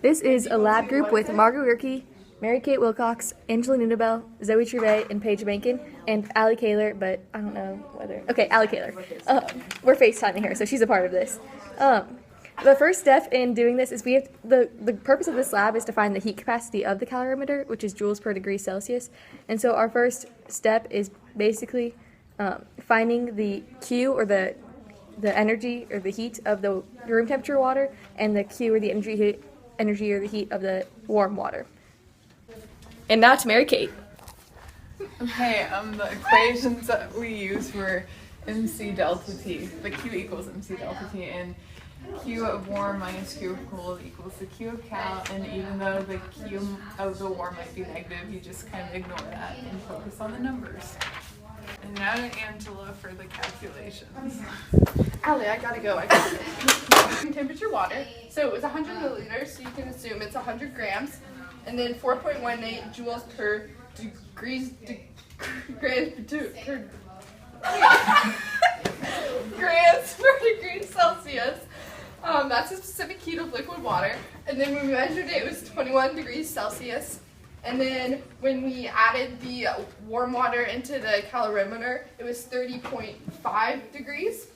This is a lab group with Margot Gerke, Mary Kate Wilcox, Angela Nunabel, Zoe Trouvé, and Paige Bankin, and Allie Kaler, but I don't know whether... Okay, Allie Kaler. We're FaceTiming her, so she's a part of this. The first step in doing this is the purpose of this lab is to find the heat capacity of the calorimeter, which is joules per degree Celsius. And so our first step is basically finding the Q, or the energy or the heat of the room temperature water, and the Q, or the energy or the heat of the warm water. And now to Mary Kate. Okay, the equations that we use were MC delta T. The Q equals MC delta T, and Q of warm minus Q of cold equals the Q of cal, and even though the Q of the warm might be negative, you just kind of ignore that and focus on the numbers. And now to Angela for the calculations. Allie, I gotta go. Temperature water. So it was 100 milliliters, so you can assume it's 100 grams. And then 4.18 joules per grams per degree Celsius. That's a specific heat of liquid water. And then when we measured it, it was 21 degrees Celsius. And then when we added the warm water into the calorimeter, it was 30.5 degrees.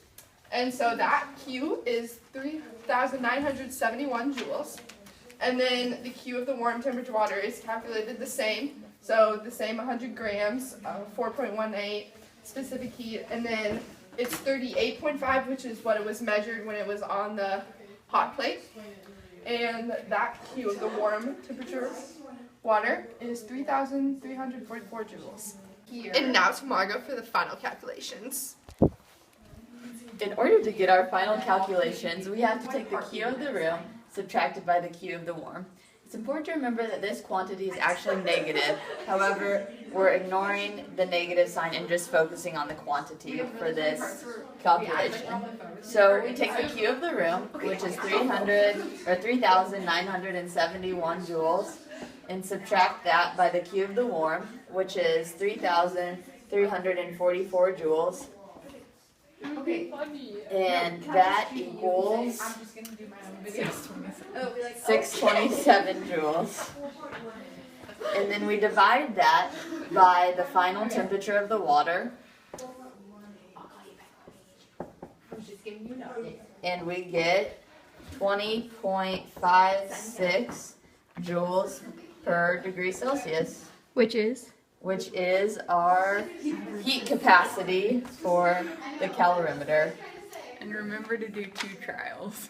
And so that Q is 3,971 joules. And then the Q of the warm temperature water is calculated the same. So the same 100 grams, 4.18 specific heat. And then it's 38.5, which is what it was measured when it was on the hot plate. And that Q of the warm temperature water is 3,344 joules. And now to Margot for the final calculations. In order to get our final calculations, we have to take the Q of the room subtracted by the Q of the warm. It's important to remember that this quantity is actually negative. However, we're ignoring the negative sign and just focusing on the quantity for this calculation. So we take the Q of the room, which is 3,971 joules, and subtract that by the Q of the warm, which is 3,344 joules. And that equals 627 joules. And then we divide that by the final temperature of the water. And we get 20.56 joules per degree Celsius. Which is our heat capacity for the calorimeter. And remember to do 2 trials.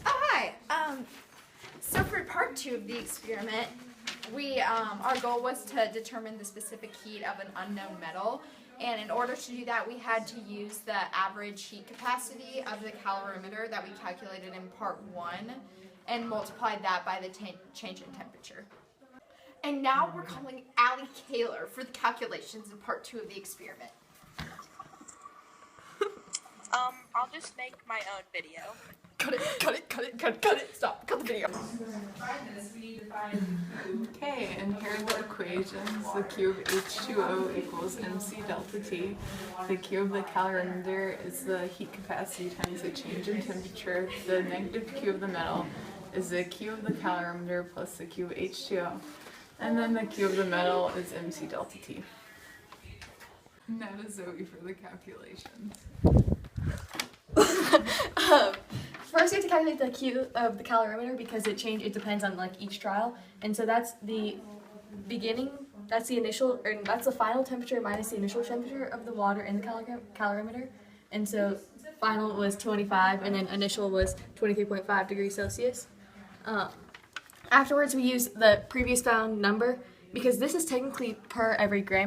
Hi. So for part 2 of the experiment, our goal was to determine the specific heat of an unknown metal. And in order to do that, we had to use the average heat capacity of the calorimeter that we calculated in part 1 and multiplied that by the change in temperature. And now we're calling Allie Kaler for the calculations in part 2 of the experiment. I'll just make my own video. Cut it, stop, cut the video. Okay, and here are the equations. The Q of H2O equals MC delta T. The Q of the calorimeter is the heat capacity times the change in temperature. The negative Q of the metal is the Q of the calorimeter plus the Q of H2O. And then the Q of the metal is MC delta T. Now to Zoe for the calculations. first we have to calculate the Q of the calorimeter because it depends on like each trial. And so that's the beginning, that's the initial, or that's the final temperature minus the initial temperature of the water in the calorimeter. And so final was 25 and then initial was 23.5 degrees Celsius. Afterwards we use the previous found number because this is technically per every per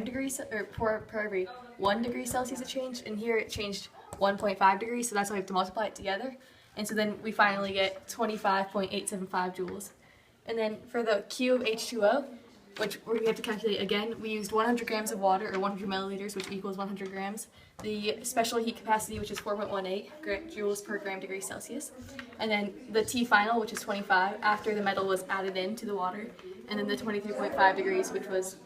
every 1 degree Celsius it changed, and here it changed 1.5 degrees, so that's why we have to multiply it together. And so then we finally get 25.875 joules. And then for the Q of H2O, which we have to calculate again, we used 100 grams of water, or 100 milliliters, which equals 100 grams. The special heat capacity, which is 4.18 joules per gram degree Celsius. And then the T final, which is 25, after the metal was added into the water. And then the 23.5 degrees, which was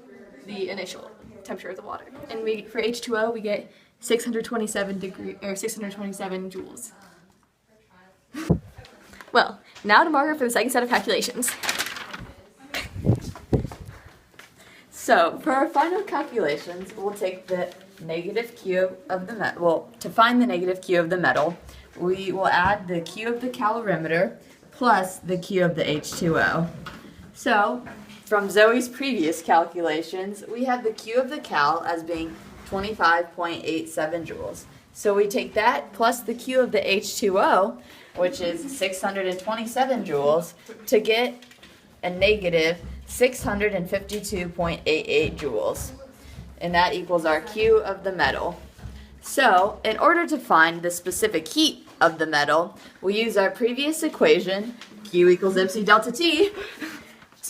the initial temperature of the water. And for H2O, we get 627 joules. Well, now to Margaret for the second set of calculations. So, for our final calculations, we'll take the negative Q of the metal. Well, to find the negative Q of the metal, we will add the Q of the calorimeter plus the Q of the H2O. So, from Zoe's previous calculations, we have the Q of the cal as being 25.87 joules. So we take that plus the Q of the H2O, which is 627 joules, to get a negative 652.88 joules. And that equals our Q of the metal. So, in order to find the specific heat of the metal, we use our previous equation, Q equals MC delta T,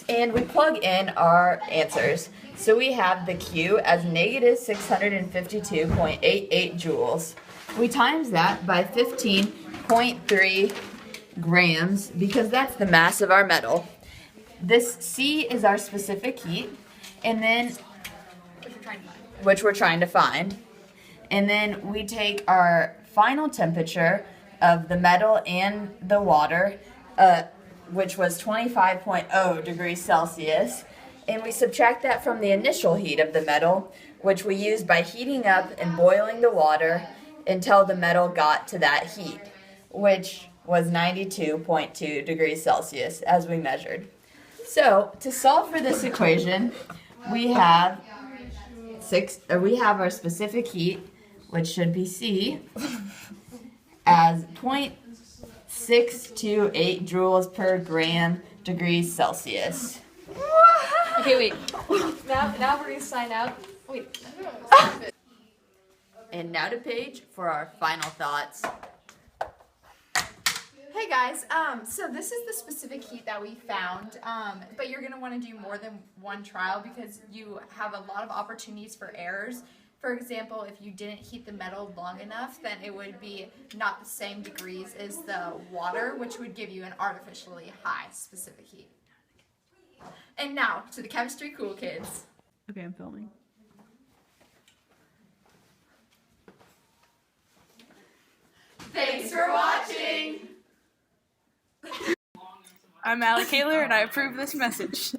and we plug in our answers. So we have the Q as negative 652.88 joules. We times that by 15.3 grams because that's the mass of our metal. This C is our specific heat, and then which we're trying to find. And then we take our final temperature of the metal and the water, which was 25.0 degrees Celsius, and we subtract that from the initial heat of the metal, which we used by heating up and boiling the water until the metal got to that heat, which was 92.2 degrees Celsius as we measured. So, to solve for this equation, we have our specific heat, which should be C, as 0.628 joules per gram degrees Celsius. Okay, wait. Now we're gonna sign out. Wait. And now to Paige for our final thoughts. Hey guys, so this is the specific heat that we found, but you're going to want to do more than one trial because you have a lot of opportunities for errors. For example, if you didn't heat the metal long enough, then it would be not the same degrees as the water, which would give you an artificially high specific heat. And now, to the chemistry cool kids. Okay, I'm filming. Thanks for watching! I'm Allie Kaler and I approve this message.